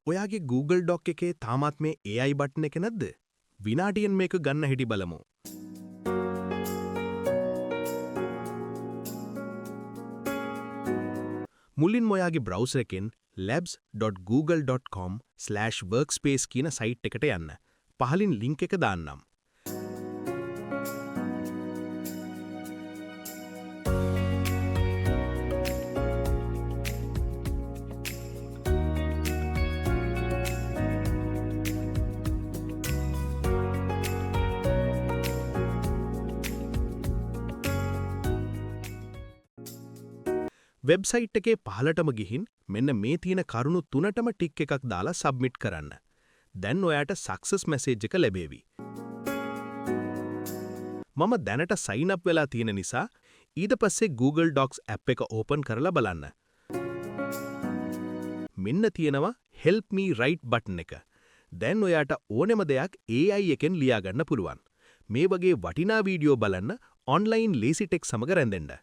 ඔයාගේ Google Doc එකේ තාමත් මේ AI බටන් එක නැද්ද? විනාඩියෙන් මේක ගන්න හැටි බලමු. මුලින්ම ඔයාගේ බ්‍රවුසර් එකෙන් labs.google.com/workspace කියන සයිට් එකට යන්න. පහලින් ලින්ක් එක දාන්නම්. වෙබ්සයිට් එකේ පහලටම ගිහින් මෙන්න මේ තියෙන කරුණු 3ටම ටික් එකක් දාලා සබ්මිට් කරන්න. දැන් ඔයාට සක්සස් මැසේජ් එක ලැබේවි. මම දැනට සයින් අප් වෙලා තියෙන නිසා ඊට පස්සේ Google Docs app එක ඕපන් කරලා බලන්න. මෙන්න තියෙනවා help me write button එක. දැන් ඔයාට ඕනෙම දෙයක් AI එකෙන් ලියා ගන්න පුළුවන්. මේ වගේ වටිනා වීඩියෝ බලන්න ඔන්ලයින් ලේසි ටෙක් සමග රැඳෙන්න.